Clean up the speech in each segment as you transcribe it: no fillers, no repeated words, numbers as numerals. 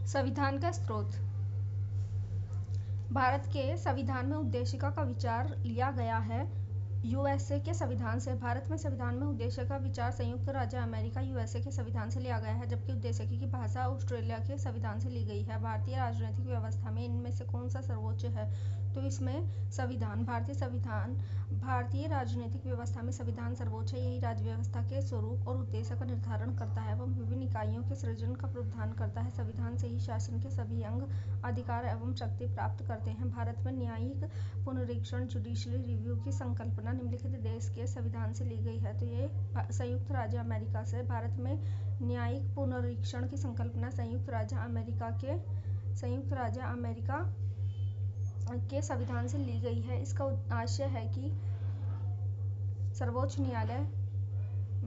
संविधान का स्रोत। भारत के संविधान में उद्देशिका का विचार लिया गया है यूएसए के संविधान से। भारत में संविधान में उद्देश्य का विचार संयुक्त राज्य अमेरिका यूएसए के संविधान से लिया गया है, जबकि उद्देशिका की भाषा ऑस्ट्रेलिया के संविधान से ली गई है। भारतीय राजनीतिक व्यवस्था में इनमें से कौन सा सर्वोच्च है? तो इसमें संविधान। भारतीय राजनीतिक व्यवस्था में संविधान सर्वोच्च है। यही राज्य व्यवस्था के स्वरूप और उद्देश्य का निर्धारण करता है एवं विभिन्न इकाइयों के सृजन का प्रावधान करता है। संविधान से ही शासन के सभी अंग, अधिकार एवं शक्ति प्राप्त करते हैं। भारत में न्यायिक पुनरीक्षण जुडिशरी रिव्यू की संकल्पना निम्नलिखित देश के संविधान से ली गई है। तो ये संयुक्त राज्य अमेरिका से। भारत में न्यायिक पुनरीक्षण की संकल्पना संयुक्त राज्य अमेरिका के संविधान से ली गई है। इसका आशय है कि सर्वोच्च न्यायालय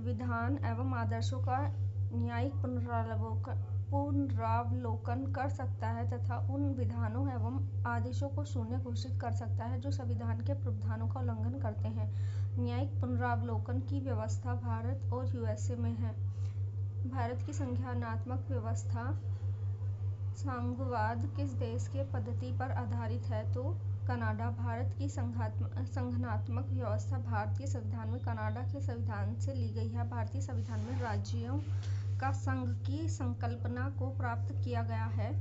विधान एवं आदर्शों का न्यायिक पुनरावलोकन कर सकता है तथा उन विधानों एवं आदेशों को शून्य घोषित कर सकता है जो संविधान के प्रावधानों का उल्लंघन करते हैं। न्यायिक पुनरावलोकन की व्यवस्था भारत और यूएसए में है। भारत की संघात्मक व्यवस्था संघवाद किस देश के पद्धति पर आधारित है? तो कनाडा। भारत की संघात्मक व्यवस्था भारतीय संविधान में कनाडा के संविधान से ली गई है। भारतीय संविधान में राज्यों का संघ की संकल्पना को प्राप्त किया गया है।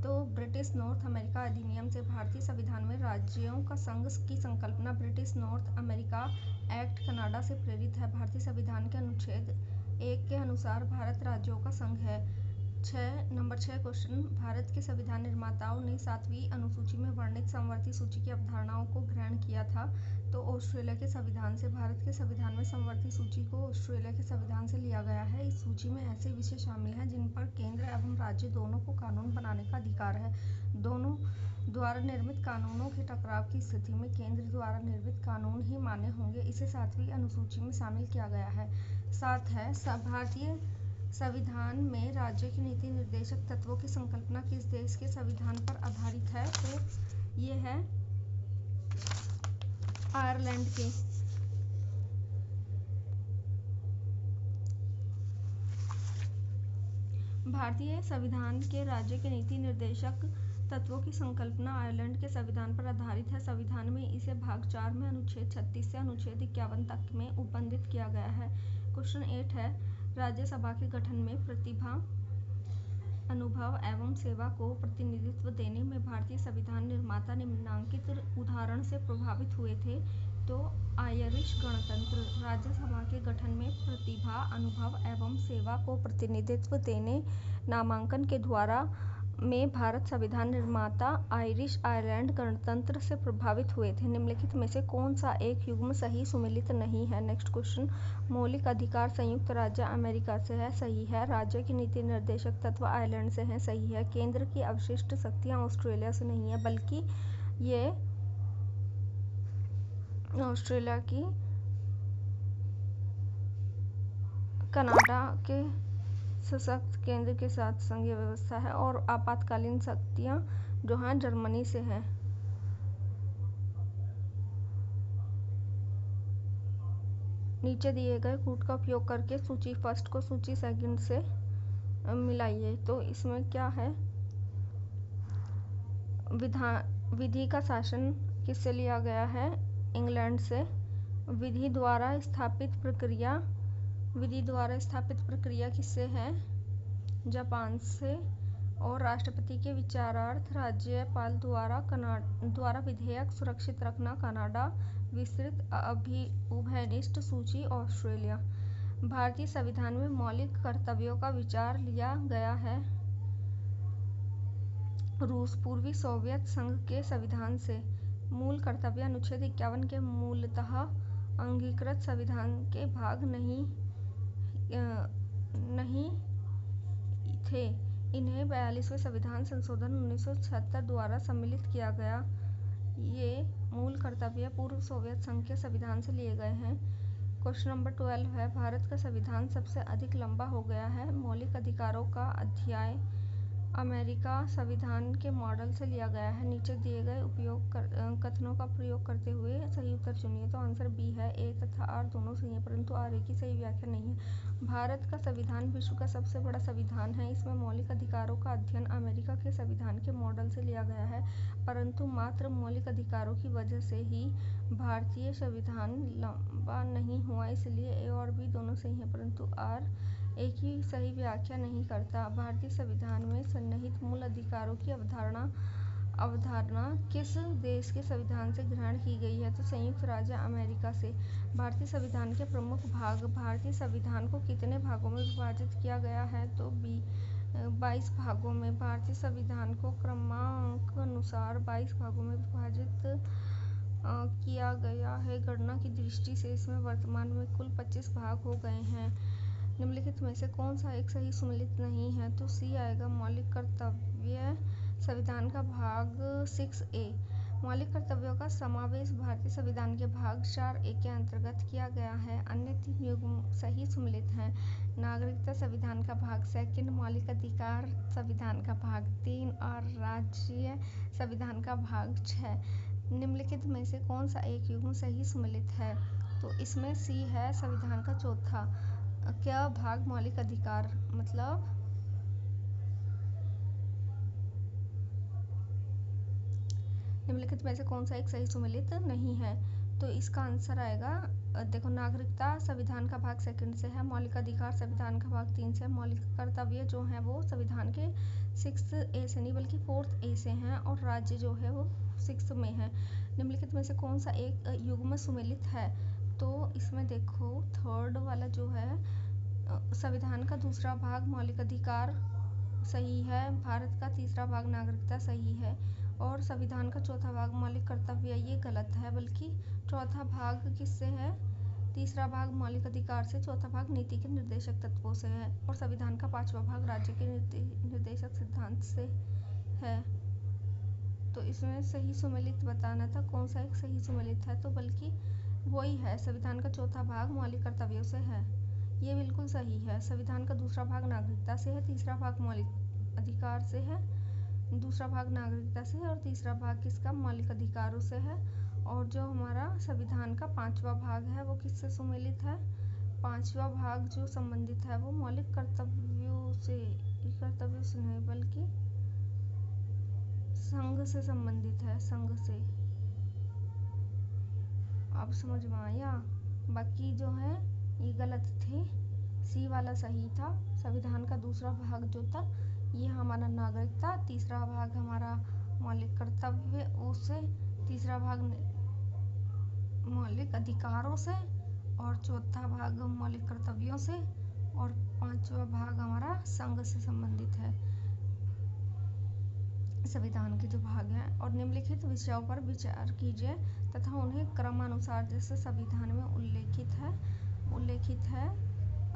तो ब्रिटिश नॉर्थ अमेरिका अधिनियम से भारतीय संविधान में राज्यों का संघ की संकल्पना British north America act Canada से प्रेरित है। भारतीय संविधान के अनुच्छेद 1 के अनुसार भारत राज्यों का संघ है। नंबर 6 क्वेश्चन, भारत के संविधान निर्माताओं ने 7वीं अनुसूची में वर्णित समवर्ती सूची की अवधारणाओं को ग्रहण किया था। तो ऑस्ट्रेलिया के संविधान से। भारत के संविधान में समवर्ती सूची को ऑस्ट्रेलिया के संविधान से लिया गया है। इस सूची में ऐसे विषय शामिल हैं जिन पर केंद्र एवं राज्य दोनों को कानून बनाने का अधिकार है। दोनों द्वारा निर्मित कानूनों के टकराव की स्थिति में केंद्र द्वारा निर्मित कानून ही मान्य होंगे। इसे 7वीं अनुसूची में शामिल किया गया है। 7 है, भारतीय संविधान में राज्य की नीति निर्देशक तत्वों की संकल्पना किस देश के संविधान पर आधारित है? तो ये है आयरलैंड के। भारतीय संविधान के राज्य के नीति निर्देशक तत्वों की संकल्पना आयरलैंड के संविधान पर आधारित है। संविधान में इसे भाग 4 में अनुच्छेद 36 से अनुच्छेद 51 तक में उपबंधित किया गया है। क्वेश्चन 8 है, राज्यसभा के गठन में प्रतिभा, अनुभव एवं सेवा को प्रतिनिधित्व देने में भारतीय संविधान निर्माता निम्नलिखित उदाहरण से प्रभावित हुए थे। तो आयरिश गणतंत्र। राज्यसभा के गठन में प्रतिभा, अनुभव एवं सेवा को प्रतिनिधित्व देने नामांकन के द्वारा में भारत संविधान निर्माता आयरलैंड गणतंत्र से प्रभावित हुए थे। निम्नलिखित में से कौन सा एक युग्म सही सुमेलित नहीं है? नेक्स्ट क्वेश्चन, मौलिक अधिकार संयुक्त राज्य अमेरिका से है, सही है। राज्य की नीति निर्देशक तत्व आयरलैंड से हैं, सही है। केंद्र की अवशिष्ट शक्तियां ऑस्ट्रेलिया से नहीं है, बल्कि ये ऑस्ट्रेलिया की कनाडा के सशक्त केंद्र के साथ संघीय व्यवस्था है और आपातकालीन शक्तियां जो हैं जर्मनी से हैं। नीचे दिए गए कूट का उपयोग करके सूची फर्स्ट को सूची सेकंड से मिलाइए। तो इसमें क्या है? विधि का शासन किससे लिया गया है? इंग्लैंड से। विधि द्वारा स्थापित प्रक्रिया किससे है? जापान से। और राष्ट्रपति के विचारार्थ राज्यपाल द्वारा विधेयक सुरक्षित रखना कनाडा। विस्तृत उभयनिष्ठ सूची ऑस्ट्रेलिया। भारतीय संविधान में मौलिक कर्तव्यों का विचार लिया गया है रूस। पूर्वी सोवियत संघ के संविधान से। मूल कर्तव्य अनुच्छेद 51 के मूलतः अंगीकृत संविधान के भाग नहीं थे। इन्हें 42वें संविधान संशोधन 1976 द्वारा सम्मिलित किया गया। ये मूल कर्तव्य पूर्व सोवियत संघ के संविधान से लिए गए हैं। क्वेश्चन नंबर 12 है, भारत का संविधान सबसे अधिक लंबा हो गया है। मौलिक अधिकारों का अध्याय अमेरिका संविधान के मॉडल से लिया गया है। नीचे दिए गए कथनों का प्रयोग करते हुए सही उत्तर चुनिए। तो आंसर बी है, ए तथा आर दोनों सही है, परंतु आर ए की सही व्याख्या नहीं है। भारत का संविधान विश्व का सबसे बड़ा संविधान है। इसमें मौलिक अधिकारों का अध्ययन अमेरिका के संविधान के मॉडल से लिया गया है, परंतु मात्र मौलिक अधिकारों की वजह से ही भारतीय संविधान लंबा नहीं हुआ, इसलिए ए और बी दोनों सही हैं, परंतु आर एक ही सही व्याख्या नहीं करता। भारतीय संविधान में सन्निहित मूल अधिकारों की अवधारणा किस देश के संविधान से ग्रहण की गई है? तो संयुक्त राज्य अमेरिका से। भारतीय संविधान के प्रमुख भाग। भारतीय संविधान को कितने भागों में विभाजित किया गया है? तो 22 भागों में। भारतीय संविधान को क्रमांकानुसार 22 भागों में विभाजित किया गया है। गणना की दृष्टि से इसमें वर्तमान में कुल 25 भाग हो गए हैं। निम्नलिखित में से कौन सा एक सही सम्मिलित नहीं है? तो सी आएगा, मौलिक कर्तव्य। संविधान का भाग 6A। मौलिक कर्तव्यों का समावेश भारतीय संविधान के भाग 4A के अंतर्गत किया गया है। अन्य 3 युग्म सही सम्मिलित हैं। नागरिकता संविधान का भाग 2, मौलिक अधिकार संविधान का भाग 3 और राज्य संविधान का भाग 6। निम्नलिखित में से कौन सा एक युग्म सही सम्मिलित है? तो इसमें सी है, संविधान का चौथा क्या भाग मौलिक अधिकार, मतलब निम्नलिखित में से कौन सा एक सही सम्मिलित नहीं है? तो इसका आंसर आएगा, देखो, नागरिकता संविधान का भाग 2 से है, मौलिक अधिकार संविधान का भाग 3 से, मौलिक कर्तव्य जो है वो संविधान के 6A से नहीं बल्कि 4A से हैं, और राज्य जो है वो 6 में है। निम्नलिखित में से कौन सा एक युग्म सम्मिलित है? तो इसमें देखो, थर्ड वाला जो है, संविधान का दूसरा भाग मौलिक अधिकार सही है, भारत का तीसरा भाग नागरिकता सही है, और संविधान का चौथा भाग मौलिक कर्तव्य ये गलत है, बल्कि चौथा भाग किससे है? तीसरा भाग मौलिक अधिकार से, चौथा भाग नीति के निर्देशक तत्वों से है, और संविधान का 5वां भाग राज्य के निर्देशक सिद्धांत से है। तो इसमें सही सम्मिलित बताना था, कौन सा एक सही सम्मिलित है? तो बल्कि वही है, संविधान का चौथा भाग मौलिक कर्तव्यों से है, ये बिल्कुल सही है। संविधान का दूसरा भाग नागरिकता से है, तीसरा भाग मौलिक अधिकार से है, दूसरा भाग नागरिकता से है, और तीसरा भाग किसका? मौलिक अधिकारों से है। और जो हमारा संविधान का 5वां भाग है वो किससे सम्मिलित है? 5वां भाग जो संबंधित है वो मौलिक कर्तव्यों से नहीं बल्कि संघ से संबंधित है, संघ से। अब समझ में आया? बाकी जो है ये गलत थे, सी वाला सही था। संविधान का दूसरा भाग जो था ये हमारा नागरिकता, तीसरा भाग हमारा मौलिक कर्तव्य से, तीसरा भाग मौलिक अधिकारों से, और चौथा भाग मौलिक कर्तव्यों से, और 5वां भाग हमारा संघ से संबंधित है, संविधान के जो भाग हैं। और निम्नलिखित विषयों पर विचार कीजिए तथा उन्हें क्रमानुसार जैसे संविधान में उल्लेखित है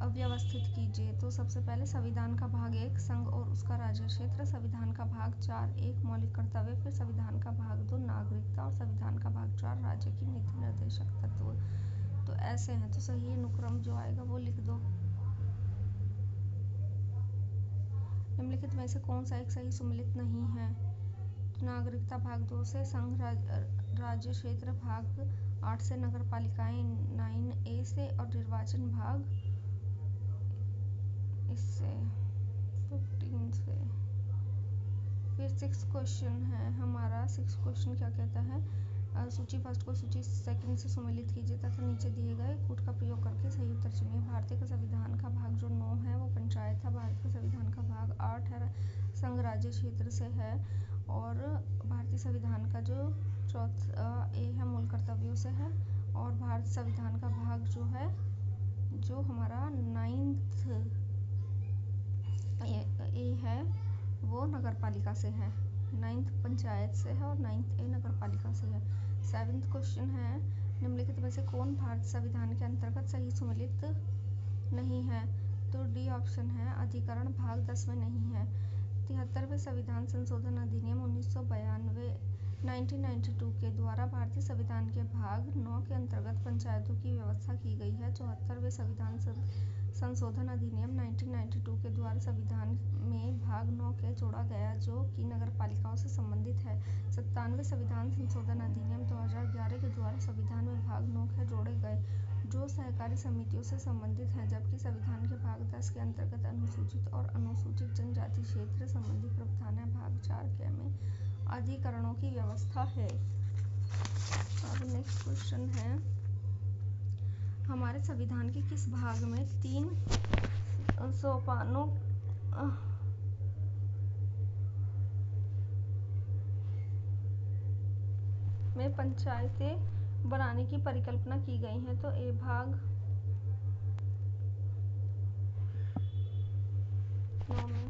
व्यवस्थित कीजिए। तो सबसे पहले संविधान का भाग 1 संघ और उसका राज्य क्षेत्र, संविधान का भाग 4(1) मौलिक कर्तव्य, फिर संविधान का भाग 2 नागरिकता, और संविधान का भाग 4 राज्य की नीति निर्देशक तत्व। तो ऐसे हैं, तो सही अनुक्रम जो आएगा वो लिख दो। निम्नलिखित में से कौन सा एक सही सम्मिलित नहीं है? तो नागरिकता भाग 2 से, संघ राज्य क्षेत्र भाग 8 से, नगर पालिकाएं 9A से, और निर्वाचन भाग इससे 15 से। फिर 6 क्वेश्चन है हमारा। 6 क्वेश्चन क्या कहता है? सूची फर्स्ट को सूची सेकंड से सम्मिलित कीजिए तथा नीचे दिए गए कूट का प्रयोग करके सही उत्तर चुनिए। भारतीय का संविधान का भाग जो 9 है वो पंचायत है, भारत का संविधान का भाग 8 है, संघ राज्य क्षेत्र से है, और भारतीय संविधान का जो चौथा ए है मूल कर्तव्यों से है, और भारत संविधान का भाग जो है, जो हमारा 9th ए है वो नगर पालिका से है, 9th पंचायत से है, और 9th ए नगर पालिका से है। 7th क्वेश्चन है, निम्नलिखित में से कौन भारत संविधान के अंतर्गत सही सम्मिलित नहीं है? तो डी ऑप्शन है, अधिकरण भाग 10 में नहीं है। 73वें संविधान संशोधन अधिनियम 1992 1992 के द्वारा भारतीय संविधान के भाग 9 के अंतर्गत पंचायतों की व्यवस्था की गई है। 74वें संविधान संशोधन अधिनियम 1992 के द्वारा संविधान में भाग 9 के जोड़ा गया, जो कि नगरपालिकाओं से संबंधित है। 97वें संविधान संशोधन अधिनियम 2011 के द्वारा संविधान में भाग 9 के जोड़े गए, जो सहकारी समितियों से संबंधित हैं, जबकि संविधान के भाग 10 के अंतर्गत अनुसूचित और अनुसूचित जनजाति क्षेत्र संबंधी प्रावधान है। भाग 4 के में अधिकरणों की व्यवस्था है। अब नेक्स्ट क्वेश्चन है, हमारे संविधान के किस भाग में 3 सोपानों में पंचायतें बनाने की परिकल्पना की गई है? तो ए भाग 9 में